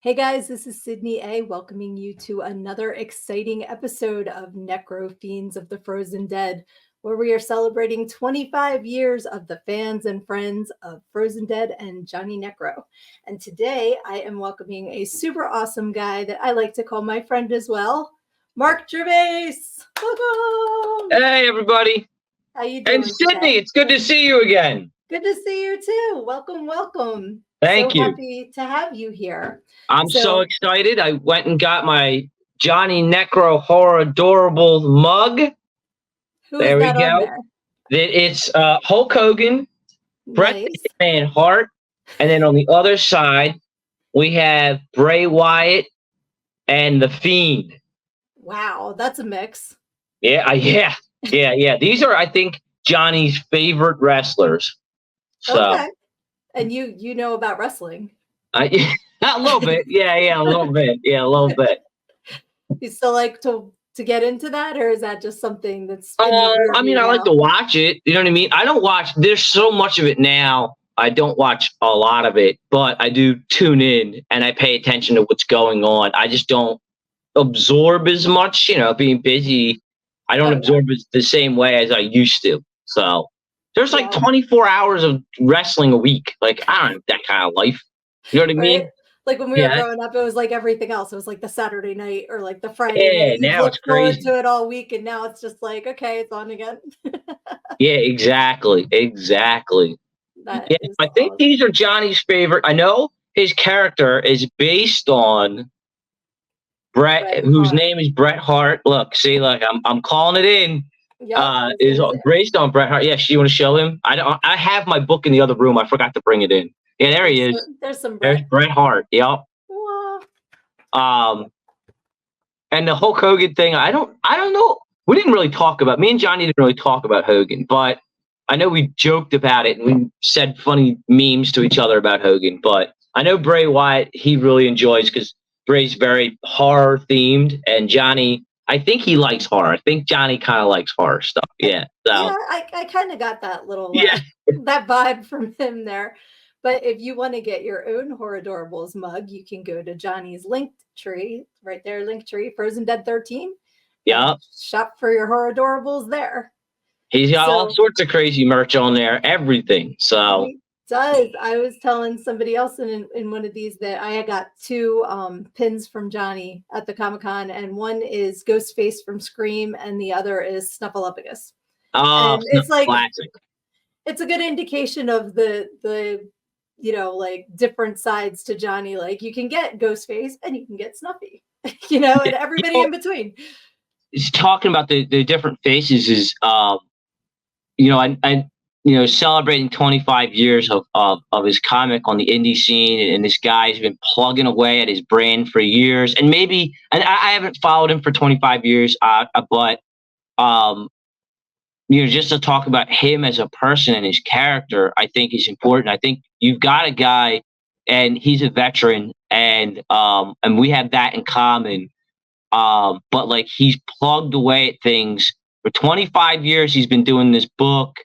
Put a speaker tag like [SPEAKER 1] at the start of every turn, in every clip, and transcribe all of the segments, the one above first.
[SPEAKER 1] Hey guys, this is Sydney A welcoming you to another exciting episode of Necro-Fiends of the Frozen Dead, where we are celebrating 25 years of the fans and friends of Frozen Dead and Johnny Necro. And today I am welcoming a super awesome guy that I like to call my friend as well, Mark Gervais. Welcome!
[SPEAKER 2] Hey everybody.
[SPEAKER 1] How you doing?
[SPEAKER 2] And Sydney, it's good to see you again.
[SPEAKER 1] Good to see you too. Welcome, welcome.
[SPEAKER 2] Thank you.
[SPEAKER 1] Happy to have you here.
[SPEAKER 2] I'm so excited. I went and got my Johnny Necro Horror Adorable mug.
[SPEAKER 1] There we go.
[SPEAKER 2] It's Hulk Hogan, Bret and Hart, and then on the other side we have Bray Wyatt and the Fiend.
[SPEAKER 1] Wow, that's a mix.
[SPEAKER 2] Yeah. These are, I think, Johnny's favorite wrestlers. So.
[SPEAKER 1] Okay. And you know about wrestling?
[SPEAKER 2] A little bit. Yeah, a little bit.
[SPEAKER 1] You still like to get into that, or is that just something that's?
[SPEAKER 2] I mean, I like to watch it. You know what I mean? I don't watch. There's so much of it now. I don't watch a lot of it, but I do tune in and I pay attention to what's going on. I just don't absorb as much. You know, being busy, I don't absorb it the same way as I used to. So. There's like 24 hours of wrestling a week. Like, I don't have that kind of life. You know what I mean?
[SPEAKER 1] Like when we were growing up, it was like everything else. It was like the Saturday night or like the Friday night.
[SPEAKER 2] Now it's crazy.
[SPEAKER 1] To it all week, and now it's just like, okay, it's on again.
[SPEAKER 2] Yeah, exactly. I think these are Johnny's favorite. I know his character is based on Bret whose name is Bret Hart. Look, I'm calling it in. Is based on Bret Hart. Yeah, you want to show him? I have my book in the other room. I forgot to bring it in. Yeah, there he is. There's Bret Hart. Yep. And the Hulk Hogan thing. I don't know. We didn't really talk about. Me and Johnny didn't really talk about Hogan, but I know we joked about it and we said funny memes to each other about Hogan. But I know Bray Wyatt he really enjoys because Bray's very horror themed, and Johnny. I think he likes horror. I think Johnny kind of likes horror stuff. Yeah. So.
[SPEAKER 1] Yeah, I kind of got that little that vibe from him there. But if you want to get your own Horror Adorables mug, you can go to Johnny's Linktree, right there, Linktree, Frozen Dead 13.
[SPEAKER 2] Yeah.
[SPEAKER 1] Shop for your Horror Adorables there.
[SPEAKER 2] He's got all sorts of crazy merch on there, everything. So.
[SPEAKER 1] Does. I was telling somebody else in one of these that I got two pins from Johnny at the Comic-Con, and one is Ghostface from Scream and the other is Snuffleupagus.
[SPEAKER 2] Oh,
[SPEAKER 1] it's like
[SPEAKER 2] classic.
[SPEAKER 1] It's a good indication of the like different sides to Johnny. Like you can get Ghostface and you can get Snuffy, and everybody in between.
[SPEAKER 2] He's talking about the different faces is celebrating 25 years of his comic on the indie scene, and this guy's been plugging away at his brand for years. And I haven't followed him for 25 years, but just to talk about him as a person and his character, I think is important. I think you've got a guy, and he's a veteran, and we have that in common. But like he's plugged away at things for 25 years. He's been doing this book.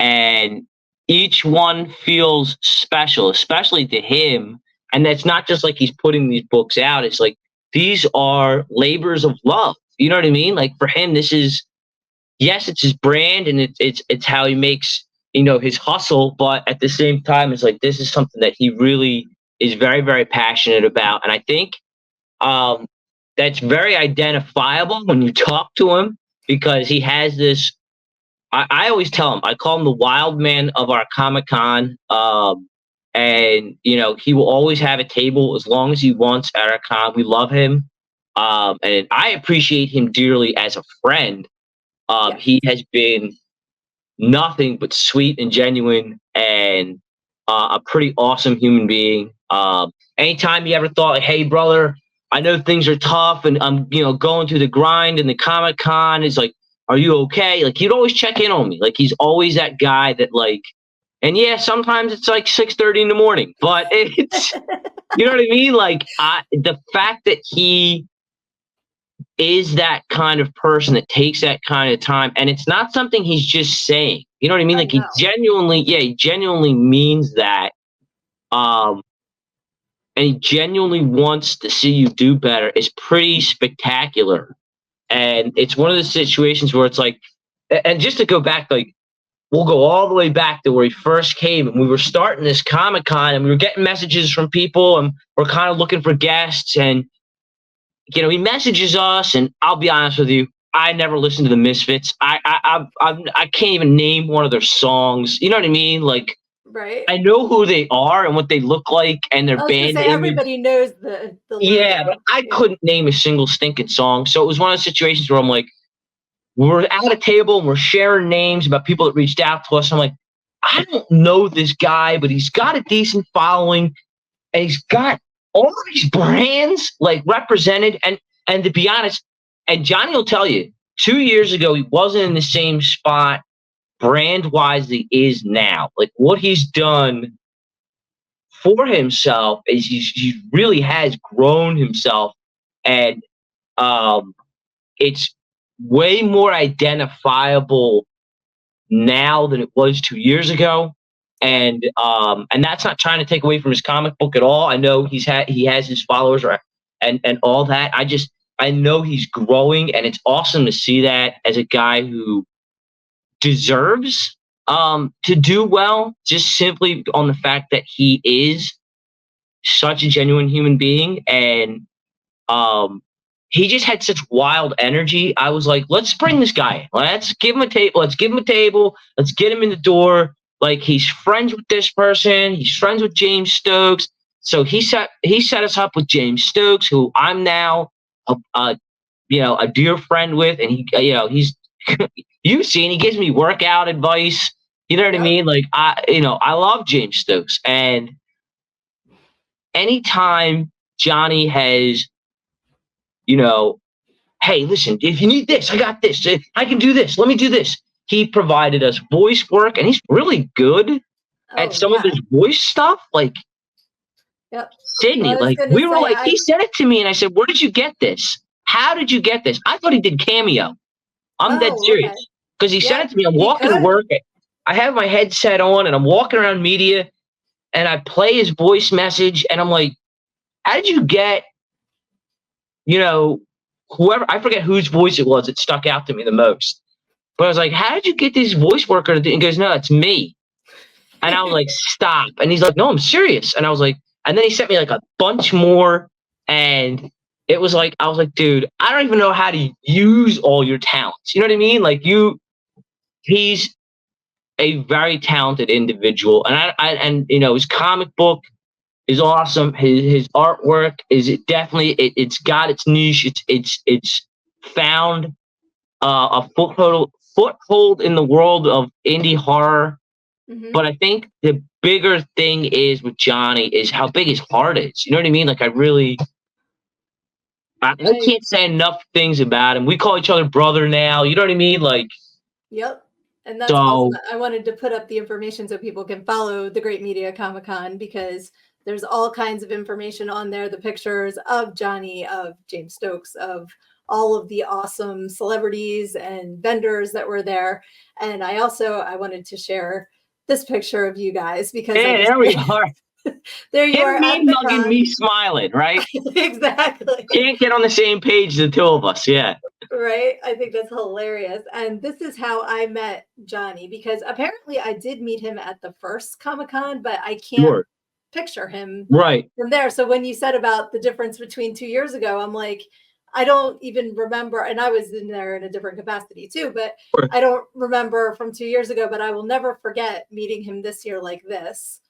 [SPEAKER 2] And each one feels special, especially to him. And that's not just like he's putting these books out. It's like these are labors of love. You know what I mean? Like for him, this is it's his brand and it's how he makes his hustle. But at the same time, it's like this is something that he really is very, very passionate about. And I think that's very identifiable when you talk to him because he has this. I always tell him, I call him the wild man of our Comic-Con. And, he will always have a table as long as he wants at our con. We love him. And I appreciate him dearly as a friend. He has been nothing but sweet and genuine and a pretty awesome human being. Anytime you ever thought, like, hey, brother, I know things are tough and I'm, going through the grind and the Comic-Con is like, are you okay? Like he'd always check in on me. Like he's always that guy that like, and sometimes it's like 6:30 in the morning, but it's, you know what I mean? Like the fact that he is that kind of person that takes that kind of time, and it's not something he's just saying. You know what I mean? Like he genuinely means that. And and he genuinely wants to see you do better is pretty spectacular. And it's one of the situations where it's like, and just to go back, like, we'll go all the way back to where he first came, and we were starting this Comic-Con, and we were getting messages from people, and we're kind of looking for guests. And he messages us, and I'll be honest with you, I never listened to the Misfits. I can't even name one of their songs. You know what I mean? Like,
[SPEAKER 1] Right.
[SPEAKER 2] I know who they are and what they look like and their
[SPEAKER 1] I was gonna
[SPEAKER 2] band
[SPEAKER 1] say
[SPEAKER 2] image.
[SPEAKER 1] everybody knows the
[SPEAKER 2] Yeah,
[SPEAKER 1] logo.
[SPEAKER 2] but I couldn't name a single stinking song. So it was one of those situations where I'm like, we're at a table and we're sharing names about people that reached out to us. I'm like, I don't know this guy, but he's got a decent following and he's got all these brands like represented. And to be honest, and Johnny will tell you, 2 years ago he wasn't in the same spot brand wise he is now. Like what he's done for himself is he really has grown himself, and it's way more identifiable now than it was 2 years ago. And that's not trying to take away from his comic book at all. I know he has his followers, and all that. I know he's growing, and it's awesome to see that as a guy who deserves to do well, just simply on the fact that he is such a genuine human being. And he just had such wild energy. I was like, let's bring this guy. Let's give him a table. Let's give him a table. Let's get him in the door. Like he's friends with this person. He's friends with James Stokes. So he set us up with James Stokes, who I'm now a dear friend with, and he's you've seen, he gives me workout advice. You know what I mean? Like I love James Stokes, and anytime Johnny has, hey, listen, if you need this, I got this. I can do this. Let me do this. He provided us voice work, and he's really good at some of his voice stuff. Like, Sydnee, we were like, he sent it to me, and I said, where did you get this? How did you get this? I thought he did Cameo. I'm dead serious. Because he sent it to me. I'm walking to work. I have my headset on, and I'm walking around media, and I play his voice message, and I'm like, how did you get, whoever, I forget whose voice it was that stuck out to me the most. But I was like, how did you get this voice worker? And he goes, no, it's me. And I was like, stop. And he's like, no, I'm serious. And I was like, and then he sent me like a bunch more. And it was like, I was like, dude, I don't even know how to use all your talents. You know what I mean? Like he's a very talented individual. And his comic book is awesome. His artwork is it's got its niche. It's found a foothold in the world of indie horror. Mm-hmm. But I think the bigger thing is with Johnny is how big his heart is. You know what I mean? Like I can't say enough things about him. We call each other brother now. You know what I mean? Like,
[SPEAKER 1] yep. And that's awesome. I wanted to put up the information so people can follow the Great Media Comic-Con, because there's all kinds of information on there. The pictures of Johnny, of James Stokes, of all of the awesome celebrities and vendors that were there. And I wanted to share this picture of you guys, because
[SPEAKER 2] there we are.
[SPEAKER 1] There you are.
[SPEAKER 2] Me mugging, me smiling, right?
[SPEAKER 1] Exactly.
[SPEAKER 2] Can't get on the same page, the two of us. Yeah.
[SPEAKER 1] Right. I think that's hilarious. And this is how I met Johnny, because apparently I did meet him at the first Comic-Con, but I can't picture him from there. So when you said about the difference between 2 years ago, I'm like, I don't even remember. And I was in there in a different capacity too, but I don't remember from 2 years ago, but I will never forget meeting him this year like this.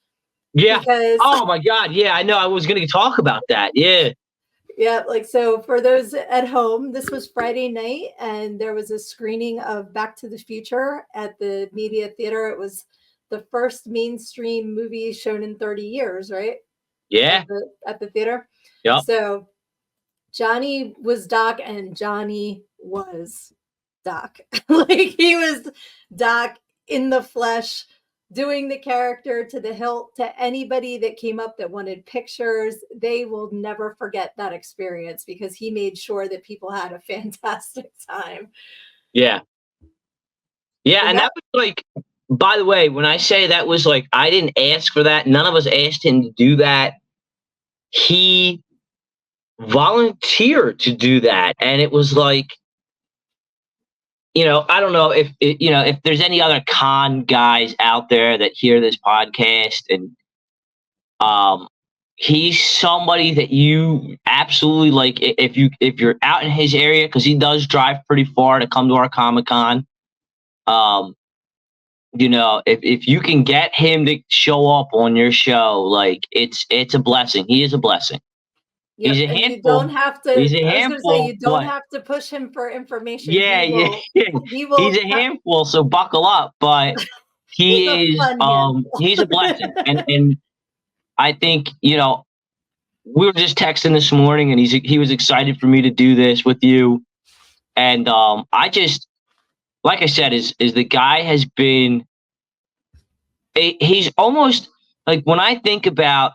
[SPEAKER 2] Yeah. Oh my God. Yeah, I know. I was going to talk about that. Yeah.
[SPEAKER 1] Yeah. Like, so for those at home, this was Friday night, and there was a screening of Back to the Future at the Media Theater. It was the first mainstream movie shown in 30 years, right?
[SPEAKER 2] Yeah.
[SPEAKER 1] At the theater.
[SPEAKER 2] Yeah.
[SPEAKER 1] So Johnny was Doc, and Johnny was Doc. Like, he was Doc in the flesh, doing the character to the hilt. To anybody that came up that wanted pictures, they will never forget that experience, because he made sure that people had a fantastic time.
[SPEAKER 2] Yeah. Yeah. And that was like, by the way, when I say that was like, I didn't ask for that. None of us asked him to do that. he volunteered to do that, and it was like, I don't know if there's any other con guys out there that hear this podcast, and um, he's somebody that you absolutely like. If you're out in his area, because he does drive pretty far to come to our Comic Con. If you can get him to show up on your show, like it's a blessing. He is a blessing.
[SPEAKER 1] Yep,
[SPEAKER 2] He's a
[SPEAKER 1] and
[SPEAKER 2] handful.
[SPEAKER 1] you don't have to.
[SPEAKER 2] He's a
[SPEAKER 1] I was going to say,
[SPEAKER 2] handful.
[SPEAKER 1] you don't have to push him for information.
[SPEAKER 2] Yeah,
[SPEAKER 1] He will.
[SPEAKER 2] He's a handful, so buckle up. But he is. He's a blessing, and I think we were just texting this morning, and he was excited for me to do this with you, and I just, like I said, is the guy has been. He's almost like, when I think about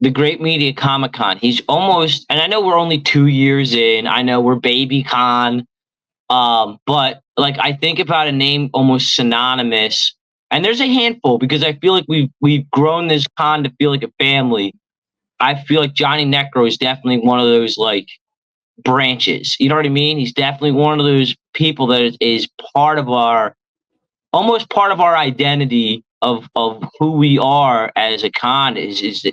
[SPEAKER 2] the Great Media Comic Con, he's almost, and I know we're only 2 years in, I know we're baby con, but like I think about a name almost synonymous, and there's a handful, because I feel like we've grown this con to feel like a family. I feel like Johnny Necro is definitely one of those like branches. You know what I mean? He's definitely one of those people that is almost part of our identity of who we are as a con. Is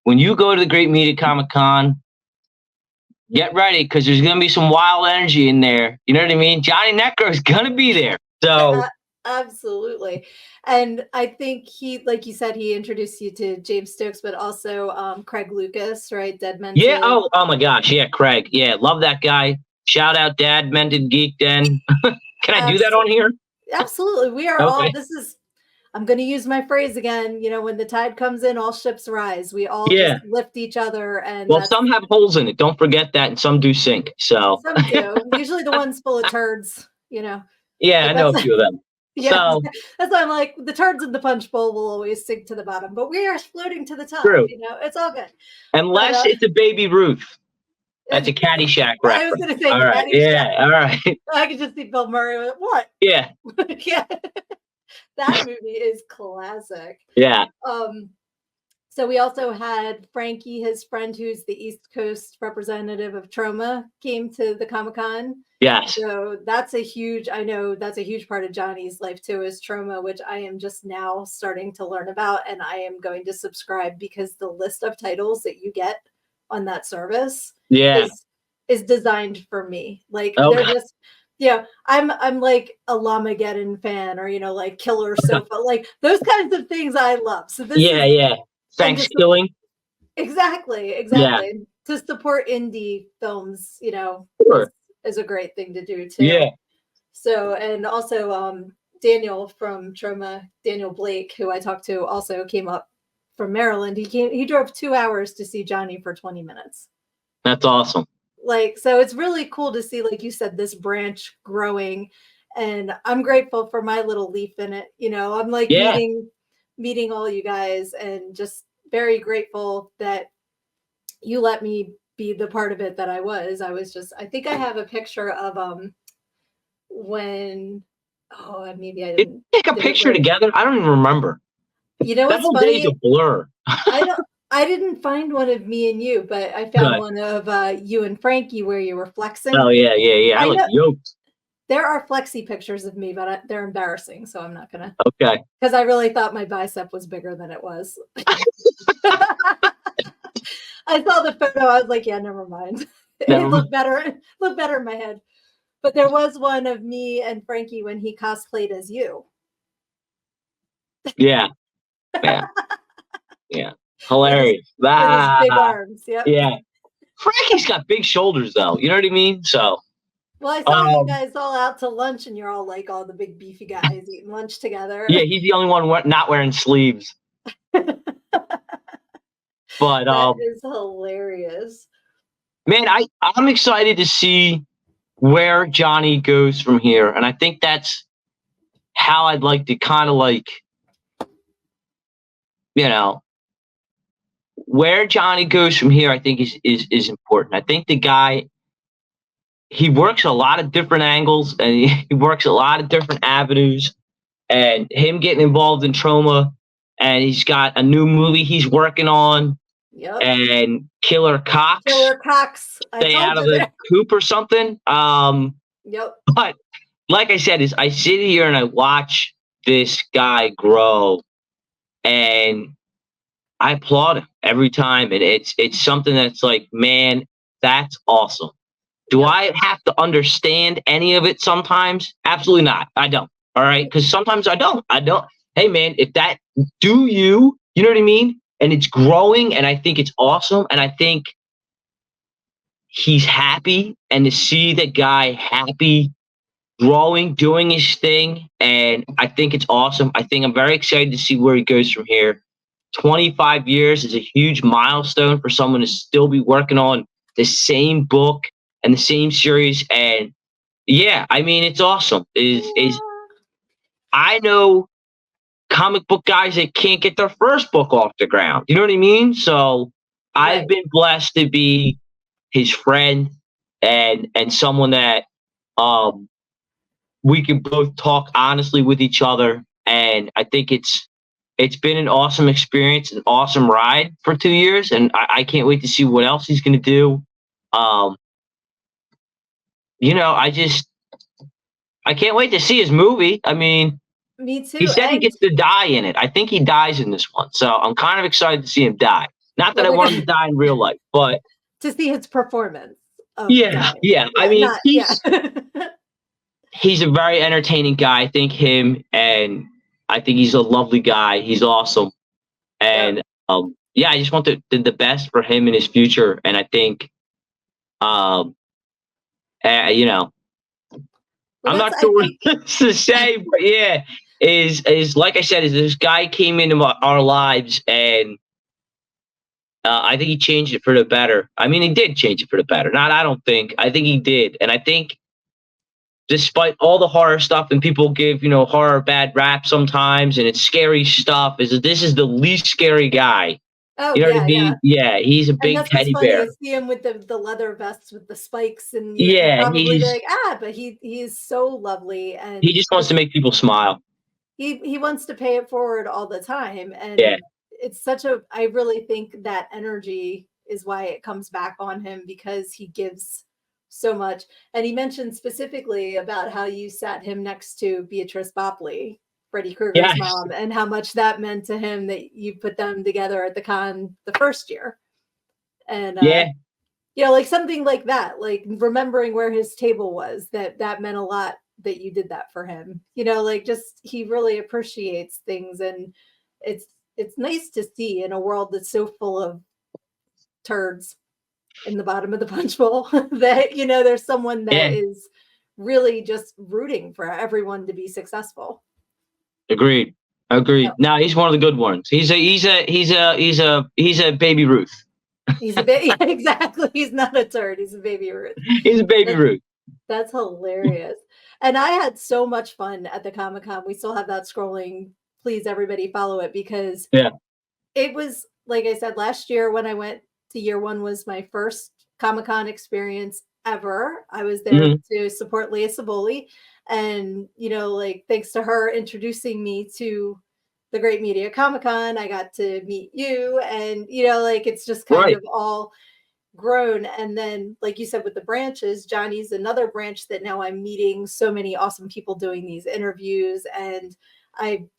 [SPEAKER 2] when you go to the Great Media Comic Con, get ready, because there's going to be some wild energy in there. You know what I mean? Johnny Necro is going to be there. So
[SPEAKER 1] absolutely. And I think he, like you said, he introduced you to James Stokes, but also Craig Lucas, right? Dead Mented.
[SPEAKER 2] Yeah. Oh my gosh. Yeah, Craig. Yeah, love that guy. Shout out Dad Mented Geek Den. Can I do that on here?
[SPEAKER 1] Absolutely. We are all. I'm going to use my phrase again. When the tide comes in, all ships rise. We all just lift each other. And
[SPEAKER 2] some have holes in it. Don't forget that, and some do sink. So
[SPEAKER 1] some do. Usually the ones full of turds.
[SPEAKER 2] Yeah, I know a few of them.
[SPEAKER 1] Yeah,
[SPEAKER 2] so,
[SPEAKER 1] that's why I'm like, the turds in the punch bowl will always sink to the bottom, but we are floating to the top.
[SPEAKER 2] True.
[SPEAKER 1] It's all good.
[SPEAKER 2] Unless it's a Baby Ruth. That's a Caddyshack reference.
[SPEAKER 1] I was going to say,
[SPEAKER 2] all right.
[SPEAKER 1] Caddyshack.
[SPEAKER 2] Yeah, all right.
[SPEAKER 1] I can just see Bill Murray with what?
[SPEAKER 2] Yeah.
[SPEAKER 1] Yeah. That movie is classic.
[SPEAKER 2] Yeah.
[SPEAKER 1] So we also had Frankie, his friend, who's the East Coast representative of Troma, came to the Comic-Con.
[SPEAKER 2] Yes.
[SPEAKER 1] So that's a huge part of Johnny's life too, is Troma, which I am just now starting to learn about, and I am going to subscribe, because the list of titles that you get on that service is designed for me. Like they're just, I'm like a Lamageddon fan, or like Killer Sofa, like those kinds of things I love. So this
[SPEAKER 2] Thanksgiving.
[SPEAKER 1] Exactly.
[SPEAKER 2] Yeah.
[SPEAKER 1] To support indie films, is a great thing to do too.
[SPEAKER 2] Yeah.
[SPEAKER 1] So, and also Daniel from Troma, Daniel Blake, who I talked to, also came up from Maryland. He drove 2 hours to see Johnny for 20 minutes.
[SPEAKER 2] That's awesome.
[SPEAKER 1] Like, so it's really cool to see, like you said, this branch growing, and I'm grateful for my little leaf in it. I'm like meeting all you guys, and just very grateful that you let me be the part of it that I was. I think I have a picture of when maybe I didn't
[SPEAKER 2] take a picture together. I don't even remember.
[SPEAKER 1] That
[SPEAKER 2] whole day's a blur.
[SPEAKER 1] I didn't find one of me and you, but I found one of you and Frankie where you were flexing.
[SPEAKER 2] Oh yeah. I was yoked.
[SPEAKER 1] There are flexy pictures of me, but they're embarrassing, so I'm not gonna.
[SPEAKER 2] Okay.
[SPEAKER 1] Because I really thought my bicep was bigger than it was. I saw the photo. I was like, yeah, never mind. It looked better. It looked better in my head. But there was one of me and Frankie when he cosplayed as you.
[SPEAKER 2] Yeah. Hilarious.
[SPEAKER 1] With his big arms. Yep.
[SPEAKER 2] Yeah. Frankie's got big shoulders, though. You know what I mean? So.
[SPEAKER 1] Well, I saw you guys all out to lunch, and you're all like all the big beefy guys eating lunch together.
[SPEAKER 2] Yeah, he's the only one not wearing sleeves. But
[SPEAKER 1] that is hilarious.
[SPEAKER 2] Man, I'm excited to see where Johnny goes from here, and I think that's how I'd like to kind of like, where Johnny goes from here. I think is important. I think the guy, he works a lot of different angles, and he works a lot of different avenues, and him getting involved in Troma, and he's got a new movie he's working on.
[SPEAKER 1] Yep.
[SPEAKER 2] and Killer Cox
[SPEAKER 1] Killer Cox. I
[SPEAKER 2] stay
[SPEAKER 1] told
[SPEAKER 2] out of
[SPEAKER 1] you
[SPEAKER 2] the
[SPEAKER 1] there.
[SPEAKER 2] coop or something.
[SPEAKER 1] Yep.
[SPEAKER 2] But like I said, is I sit here and I watch this guy grow, and I applaud him every time, and it's something that's like, man, that's awesome. Do
[SPEAKER 1] Yep.
[SPEAKER 2] I have to understand any of it sometimes? Absolutely not. I don't. All right, because sometimes I don't. I don't. Hey, man, if that do you know what I mean? And it's growing, and I think it's awesome, and I think he's happy, and to see that guy happy, growing, doing his thing, and I think it's awesome. I think I'm very excited to see where he goes from here. 25 years is a huge milestone for someone to still be working on the same book and the same series. And yeah, I mean, it's awesome. Is I know comic book guys that can't get their first book off the ground. You know what I mean? So I've
[SPEAKER 1] Right.
[SPEAKER 2] been blessed to be his friend, and someone that um we can both talk honestly with each other. And I think it's been an awesome experience, an awesome ride for 2 years, and I can't wait to see what else he's going to do. Um, I can't wait to see his movie. I mean,
[SPEAKER 1] Me
[SPEAKER 2] he
[SPEAKER 1] too.
[SPEAKER 2] said he
[SPEAKER 1] And
[SPEAKER 2] gets to die in it. I think he dies in this one, so I'm kind of excited to see him die. Not that
[SPEAKER 1] well,
[SPEAKER 2] I
[SPEAKER 1] we're
[SPEAKER 2] want him to
[SPEAKER 1] gonna
[SPEAKER 2] die in real life, but
[SPEAKER 1] to see his performance of
[SPEAKER 2] yeah,
[SPEAKER 1] dying.
[SPEAKER 2] yeah. I
[SPEAKER 1] Yeah,
[SPEAKER 2] mean,
[SPEAKER 1] not yeah.
[SPEAKER 2] he's a very entertaining guy. I think him, and I think he's a lovely guy. He's awesome.
[SPEAKER 1] Yep.
[SPEAKER 2] And yeah, I just want the best for him in his future. And I think, um, you know,
[SPEAKER 1] Well,
[SPEAKER 2] I'm
[SPEAKER 1] that's
[SPEAKER 2] not
[SPEAKER 1] I
[SPEAKER 2] sure what
[SPEAKER 1] think
[SPEAKER 2] else to say, but yeah, is like I said, is this guy came into our lives, and I think he changed it for the better. I mean, he did change it for the better. Not, I don't think. I think he did, and I think despite all the horror stuff, and people give horror bad rap sometimes, and it's scary stuff, is that this is the least scary guy.
[SPEAKER 1] oh
[SPEAKER 2] You know what I
[SPEAKER 1] yeah, yeah.
[SPEAKER 2] mean? Yeah, he's a
[SPEAKER 1] And
[SPEAKER 2] big
[SPEAKER 1] that's what's
[SPEAKER 2] teddy
[SPEAKER 1] funny
[SPEAKER 2] bear.
[SPEAKER 1] is see him with the leather vests with the spikes, and you could
[SPEAKER 2] Yeah,
[SPEAKER 1] probably be like, ah, but he's so lovely,
[SPEAKER 2] he
[SPEAKER 1] and
[SPEAKER 2] just wants to make people smile.
[SPEAKER 1] he wants to pay it forward all the time,
[SPEAKER 2] Yeah,
[SPEAKER 1] and it's such a I really think that energy is why it comes back on him because he gives so much. And he mentioned specifically about how you sat him next to Beatrice Bopley, Freddy Krueger's
[SPEAKER 2] yes,
[SPEAKER 1] mom, and how much that meant to him that you put them together at the con the first year. And
[SPEAKER 2] yeah,
[SPEAKER 1] like something like that, like remembering where his table was, that meant a lot that you did that for him. Like just he really appreciates things, and it's it's nice to see in a world that's so full of turds in the bottom of the punch bowl that there's someone that
[SPEAKER 2] yeah.
[SPEAKER 1] is really just rooting for everyone to be successful.
[SPEAKER 2] Agreed.
[SPEAKER 1] Yep.
[SPEAKER 2] Agreed. No, he's one of the good ones. He's a baby Ruth.
[SPEAKER 1] He's a baby. Exactly, he's not a turd, he's a baby Ruth.
[SPEAKER 2] He's a baby
[SPEAKER 1] That,
[SPEAKER 2] Ruth.
[SPEAKER 1] That's hilarious. And I had so much fun at the Comic Con. We still have that scrolling. Please, everybody, follow it because
[SPEAKER 2] Yeah.
[SPEAKER 1] it was, like I said, last year when I went to year one was my first Comic Con experience ever. I was there
[SPEAKER 2] Hmm.
[SPEAKER 1] to support Leah Saboli. And, like, thanks to her introducing me to the Great Media Comic Con, I got to meet you. And, like, it's just kind
[SPEAKER 2] Right.
[SPEAKER 1] of all grown. And then like you said with the branches, Johnny's another branch that now I'm meeting so many awesome people doing these interviews, and I'm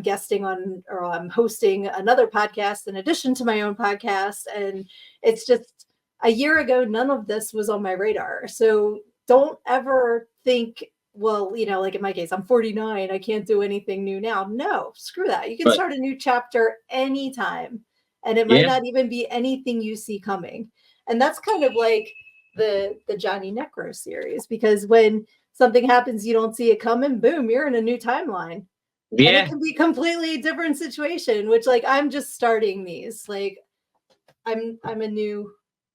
[SPEAKER 1] guesting on, or I'm hosting another podcast in addition to my own podcast. And it's just a year ago none of this was on my radar, so don't ever think, well, like in my case, I'm 49, I can't do anything new now. No, screw that. You can
[SPEAKER 2] Right.
[SPEAKER 1] start a new chapter anytime, and it might
[SPEAKER 2] Yeah.
[SPEAKER 1] not even be anything you see coming. And that's kind of like the Johnny Necro series, because when something happens you don't see it coming, boom, you're in a new timeline. And it
[SPEAKER 2] Yeah.
[SPEAKER 1] can be completely different situation, which like I'm just starting these. Like I'm a new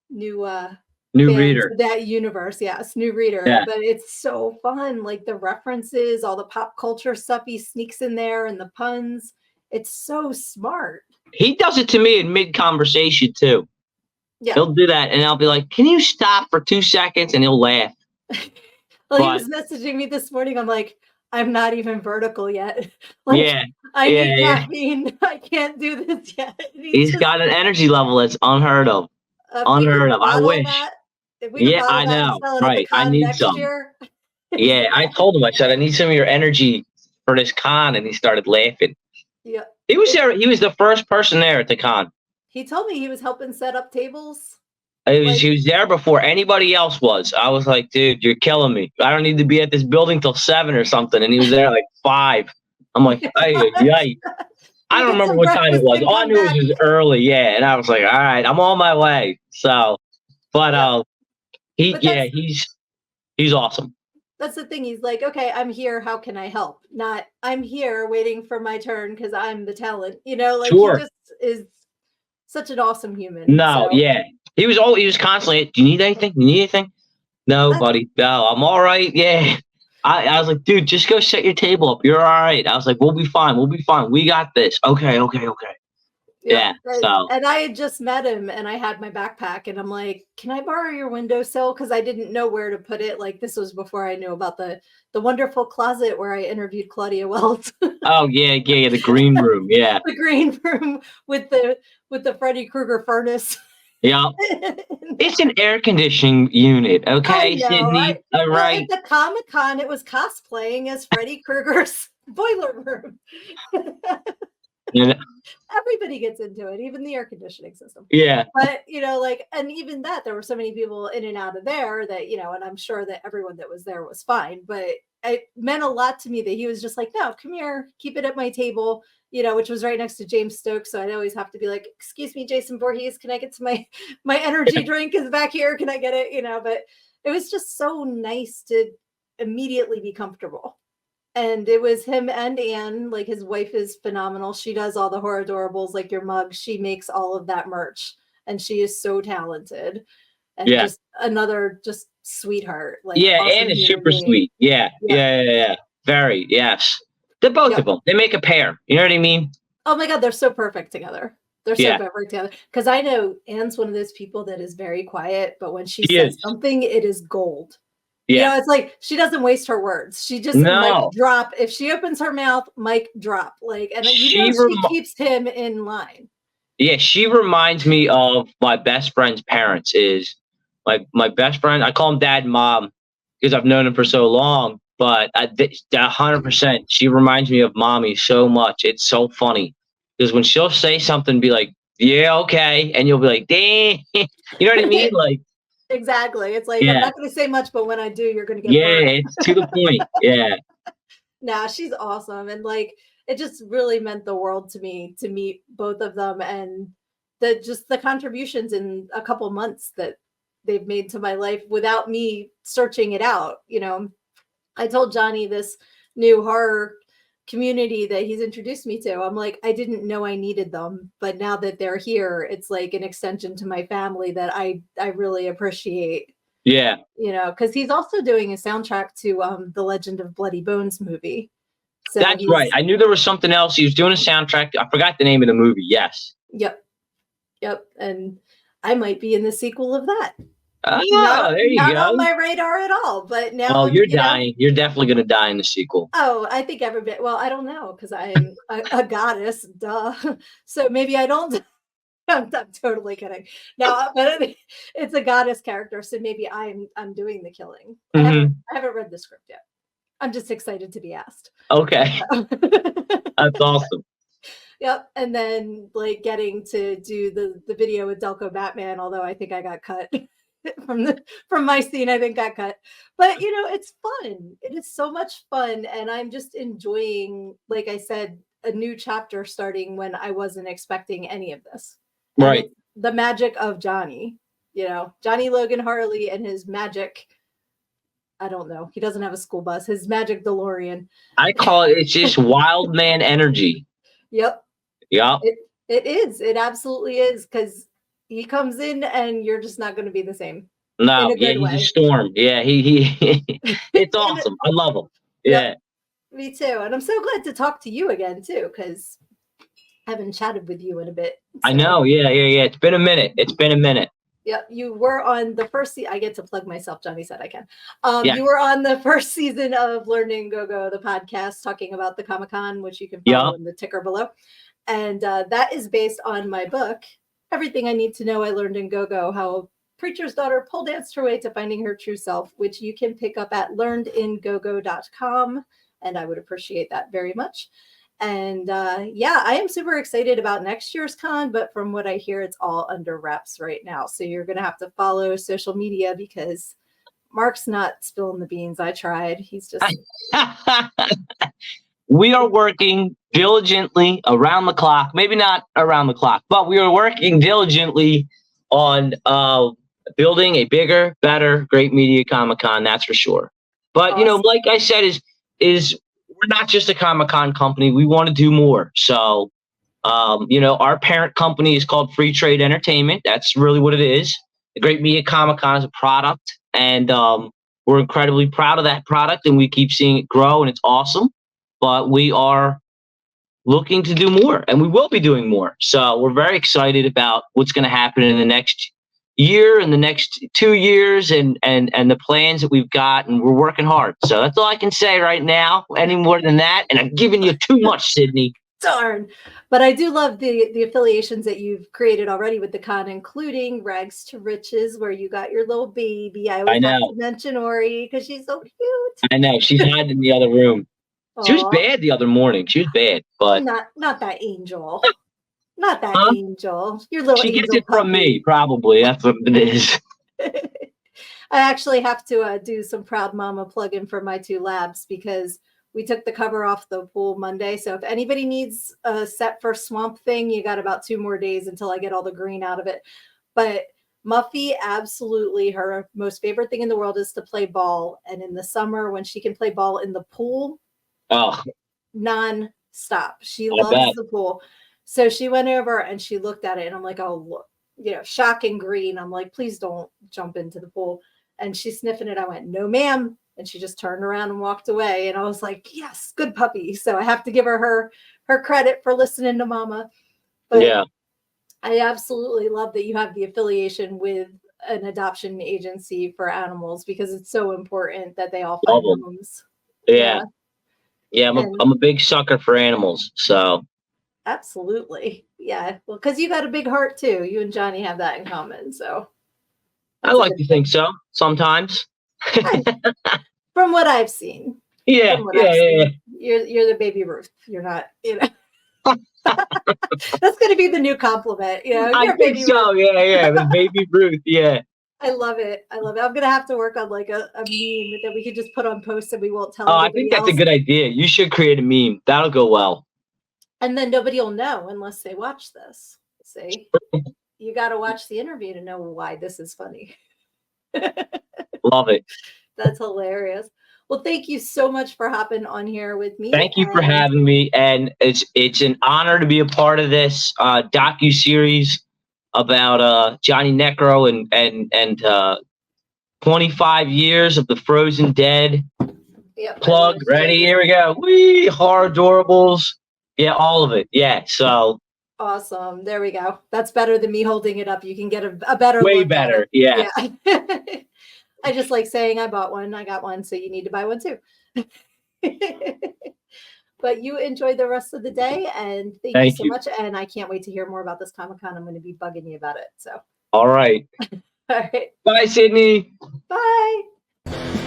[SPEAKER 2] New
[SPEAKER 1] fan
[SPEAKER 2] reader.
[SPEAKER 1] to that universe. Yes, new reader.
[SPEAKER 2] Yeah.
[SPEAKER 1] But it's so fun. Like the references, all the pop culture stuff he sneaks in there, and the puns. It's so smart.
[SPEAKER 2] He does it to me in mid conversation too.
[SPEAKER 1] Yeah.
[SPEAKER 2] He'll do that, and I'll be like, "Can you stop for 2 seconds?" And he'll laugh.
[SPEAKER 1] Well, he
[SPEAKER 2] But
[SPEAKER 1] was messaging me this morning. I'm like, I'm not even vertical yet. Like,
[SPEAKER 2] Yeah,
[SPEAKER 1] I
[SPEAKER 2] yeah,
[SPEAKER 1] need
[SPEAKER 2] yeah.
[SPEAKER 1] caffeine. I can't do this yet. And he's
[SPEAKER 2] He's
[SPEAKER 1] just
[SPEAKER 2] got an energy level that's unheard of.
[SPEAKER 1] we could
[SPEAKER 2] Unheard of. I
[SPEAKER 1] bottle
[SPEAKER 2] wish.
[SPEAKER 1] that. If we could
[SPEAKER 2] Yeah,
[SPEAKER 1] bottle
[SPEAKER 2] I
[SPEAKER 1] that and
[SPEAKER 2] know.
[SPEAKER 1] sell it at the
[SPEAKER 2] Right. I
[SPEAKER 1] con
[SPEAKER 2] need
[SPEAKER 1] next
[SPEAKER 2] some.
[SPEAKER 1] year.
[SPEAKER 2] Yeah, I told him, I said, I need some of your energy for this con, and he started laughing.
[SPEAKER 1] Yeah.
[SPEAKER 2] He was there. He was the first person there at the con.
[SPEAKER 1] He told me he was helping set up tables.
[SPEAKER 2] He was there before anybody else was. I was like, dude, you're killing me. I don't need to be at this building till 7 or something. And he was there like 5. I'm like, hey, yikes. I
[SPEAKER 1] You
[SPEAKER 2] don't
[SPEAKER 1] get
[SPEAKER 2] remember
[SPEAKER 1] some
[SPEAKER 2] what time it
[SPEAKER 1] breakfast
[SPEAKER 2] was.
[SPEAKER 1] and
[SPEAKER 2] All I
[SPEAKER 1] come
[SPEAKER 2] knew it
[SPEAKER 1] back.
[SPEAKER 2] was early, yeah. And I was like, all right, I'm on my way. So, but
[SPEAKER 1] Yeah. But
[SPEAKER 2] he's awesome.
[SPEAKER 1] that's the thing. He's like, okay, I'm here. How can I help? Not, I'm here waiting for my turn because I'm the talent. Like he
[SPEAKER 2] Sure.
[SPEAKER 1] just is such an awesome human.
[SPEAKER 2] No,
[SPEAKER 1] So
[SPEAKER 2] yeah. He was constantly, do you need anything? You need anything? No,
[SPEAKER 1] that's
[SPEAKER 2] buddy. No, I'm all right. Yeah. I was like, dude, just go set your table up. You're all right. I was like, we'll be fine. We'll be fine. We got this. Okay, okay, okay.
[SPEAKER 1] Yep.
[SPEAKER 2] Yeah. So
[SPEAKER 1] And I had just met him and I had my backpack and I'm like, can I borrow your windowsill? Because I didn't know where to put it. Like this was before I knew about the wonderful closet where I interviewed Claudia Wells.
[SPEAKER 2] oh yeah, yeah, the green room. Yeah.
[SPEAKER 1] The green room with the Freddy Krueger furnace.
[SPEAKER 2] Yeah. It's an air conditioning unit,
[SPEAKER 1] I
[SPEAKER 2] okay,
[SPEAKER 1] know.
[SPEAKER 2] Sydney. All
[SPEAKER 1] Well, at
[SPEAKER 2] right.
[SPEAKER 1] the Comic Con, it was cosplaying as Freddy Krueger's boiler room.
[SPEAKER 2] And,
[SPEAKER 1] Everybody gets into it, even the air conditioning system.
[SPEAKER 2] yeah.
[SPEAKER 1] But and even that, there were so many people in and out of there that and I'm sure that everyone that was there was fine. But it meant a lot to me that he was just like, no, come here, keep it at my table. Which was right next to James Stokes. So I'd always have to be like, excuse me, Jason Voorhees, can I get to my energy drink is back here? Can I get it? But it was just so nice to immediately be comfortable. And it was him and Anne, like his wife is phenomenal. She does all the horror adorables, like your mug. She makes all of that merch and she is so talented and
[SPEAKER 2] Yeah.
[SPEAKER 1] just another just sweetheart. Like
[SPEAKER 2] Yeah,
[SPEAKER 1] awesome
[SPEAKER 2] and it's
[SPEAKER 1] human
[SPEAKER 2] super
[SPEAKER 1] being.
[SPEAKER 2] sweet. Yeah.
[SPEAKER 1] Yeah.
[SPEAKER 2] Yeah, yeah, yeah. Very, yes. They're both of them. They make a pair. You know what I mean?
[SPEAKER 1] Oh my God, they're so perfect together. They're so
[SPEAKER 2] Yeah.
[SPEAKER 1] perfect together. Because I know Anne's one of those people that is very quiet, but when she
[SPEAKER 2] She
[SPEAKER 1] says
[SPEAKER 2] is.
[SPEAKER 1] something, it is gold.
[SPEAKER 2] Yeah.
[SPEAKER 1] It's like she doesn't waste her words. She just mic
[SPEAKER 2] No.
[SPEAKER 1] drop. If she opens her mouth, mic drop. Like, and she keeps him in line.
[SPEAKER 2] Yeah, she reminds me of my best friend's parents. Is my best friend. I call him dad and mom because I've known him for so long. But 100%, she reminds me of mommy so much. It's so funny because when she'll say something, be like, "Yeah, okay," and you'll be like, "Dang," you know what I mean? Like,
[SPEAKER 1] exactly. It's like I'm not going to say much, but when I do, you're going to get
[SPEAKER 2] yeah,
[SPEAKER 1] burned.
[SPEAKER 2] it's to the point. Yeah.
[SPEAKER 1] Nah, she's awesome, and like it just really meant the world to me to meet both of them and the contributions in a couple months that they've made to my life without me searching it out. I told Johnny this new horror community that he's introduced me to. I'm like, I didn't know I needed them, but now that they're here, it's like an extension to my family that I really appreciate.
[SPEAKER 2] Yeah.
[SPEAKER 1] Because he's also doing a soundtrack to the Legend of Bloody Bones movie. So
[SPEAKER 2] that's right. I knew there was something else. He was doing a soundtrack. I forgot the name of the movie. Yes.
[SPEAKER 1] Yep. And I might be in the sequel of that.
[SPEAKER 2] Oh, there you go.
[SPEAKER 1] Not on my radar at all, but now
[SPEAKER 2] you're dying. You're definitely going to die in the sequel.
[SPEAKER 1] Oh, I think everybody. Well, I don't know because I'm a goddess. Duh. So maybe I don't. I'm totally kidding. No, but it's a goddess character, so maybe I'm doing the killing.
[SPEAKER 2] Mm-hmm.
[SPEAKER 1] I haven't read the script yet. I'm just excited to be asked.
[SPEAKER 2] Okay. That's awesome.
[SPEAKER 1] Yep. And then like getting to do the video with Delco Batman, although I think I got cut from my scene, I think got cut. But it's fun. It is so much fun. And I'm just enjoying, like I said, a new chapter starting when I wasn't expecting any of this.
[SPEAKER 2] Right.
[SPEAKER 1] And the magic of Johnny, Johnny Logan Harley and his magic. I don't know. He doesn't have a school bus. His magic DeLorean.
[SPEAKER 2] I call it's just wild man energy.
[SPEAKER 1] Yep.
[SPEAKER 2] Yep.
[SPEAKER 1] It is. It absolutely is because he comes in and you're just not going to be the same.
[SPEAKER 2] No, yeah, he's a storm. Yeah, he it's awesome. I love him. Yeah.
[SPEAKER 1] Yep. Me too. And I'm so glad to talk to you again too, because I haven't chatted with you in a bit.
[SPEAKER 2] So. I know. Yeah. It's been a minute.
[SPEAKER 1] Yep, you were on the first I get to plug myself. Johnny said I can.
[SPEAKER 2] Yeah.
[SPEAKER 1] You were on the first season of Learning Go-Go, the podcast, talking about the Comic-Con, which you can follow in the ticker below. And that is based on my book, Everything I Need to Know I Learned in Go-Go, How a Preacher's Daughter Pole Danced Her Way to Finding Her True Self, which you can pick up at learnedingogo.com. And I would appreciate that very much. And yeah, I am super excited about next year's con, but from what I hear, it's all under wraps right now. So you're going to have to follow social media because Mark's not spilling the beans. I tried. He's just.
[SPEAKER 2] We are working diligently around the clock, maybe not around the clock, but we are working diligently on building a bigger, better, great media Comic-Con. That's for sure. But, you know, like I said, is we're not just a Comic-Con company. We want to do more. So, you know, our parent company is called Free Trade Entertainment. That's really what it is. The Great Media Comic-Con is a product, and we're incredibly proud of that product, and we keep seeing it grow, and it's awesome. But we are looking to do more, and we will be doing more. So we're very excited about what's going to happen in the next year and the next 2 years and the plans that we've got, and we're working hard. So that's all I can say right now. Any more than that, and I'm giving you too much, Sydney.
[SPEAKER 1] Darn. But I do love the affiliations that you've created already with the con, including Rags to Riches, where you got your little baby. I always have to mention Ori because she's so cute.
[SPEAKER 2] I know. She's hiding in the other room. She was bad the other morning. She was bad, but
[SPEAKER 1] not that angel. Not that angel. Your little
[SPEAKER 2] she
[SPEAKER 1] angel
[SPEAKER 2] gets it
[SPEAKER 1] puppy.
[SPEAKER 2] from me, probably. That's what it is.
[SPEAKER 1] I actually have to do some Proud Mama plug-in for my 2 labs because we took the cover off the pool Monday. So if anybody needs a set for Swamp Thing, you got about 2 more days until I get all the green out of it. But Muffy, absolutely, her most favorite thing in the world is to play ball. And in the summer, when she can play ball in the pool, non-stop. She loves the pool. So she went over and she looked at it, and I'm like, oh, look, you know, shocking green. I'm like, please don't jump into the pool. And she's sniffing it. I went, no, ma'am. And she just turned around and walked away. And I was like, yes, good puppy. So I have to give her credit for listening to Mama. But yeah, I absolutely love that you have the affiliation with an adoption agency for animals because it's so important that they all find homes.
[SPEAKER 2] Yeah. Yeah, I'm a big sucker for animals, so.
[SPEAKER 1] Absolutely. Yeah, well, because you got a big heart, too. You and Johnny have that in common, so.
[SPEAKER 2] I like to think so, sometimes.
[SPEAKER 1] From what I've seen.
[SPEAKER 2] Yeah.
[SPEAKER 1] You're the baby Ruth. You're not, you know. That's going to be the new compliment. You know,
[SPEAKER 2] I think so, Ruth. Yeah, the baby Ruth, yeah.
[SPEAKER 1] I love it. I'm going to have to work on like a meme that we could just put on posts and we won't tell
[SPEAKER 2] anybody I think that's else. A good idea. You should create a meme. That'll go well.
[SPEAKER 1] And then nobody will know unless they watch this. See? You got to watch the interview to know why this is funny.
[SPEAKER 2] Love it.
[SPEAKER 1] That's hilarious. Well, thank you so much for hopping on here with me.
[SPEAKER 2] Thank you for having me. And it's an honor to be a part of this docu-series about Johnny Necro and 25 years of the Frozen Dead. Yep, plug ready. Here we go. Wee horror adorables. Yeah, all of it. Yeah. So
[SPEAKER 1] awesome. There we go. That's better than me holding it up. You can get a better
[SPEAKER 2] way better. Yeah.
[SPEAKER 1] I just like saying I bought one. I got one. So you need to buy one too. But you enjoy the rest of the day, and thank you so much. And I can't wait to hear more about this Comic-Con. I'm going to be bugging you about it. So.
[SPEAKER 2] All right.
[SPEAKER 1] All right.
[SPEAKER 2] Bye, Sydney.
[SPEAKER 1] Bye.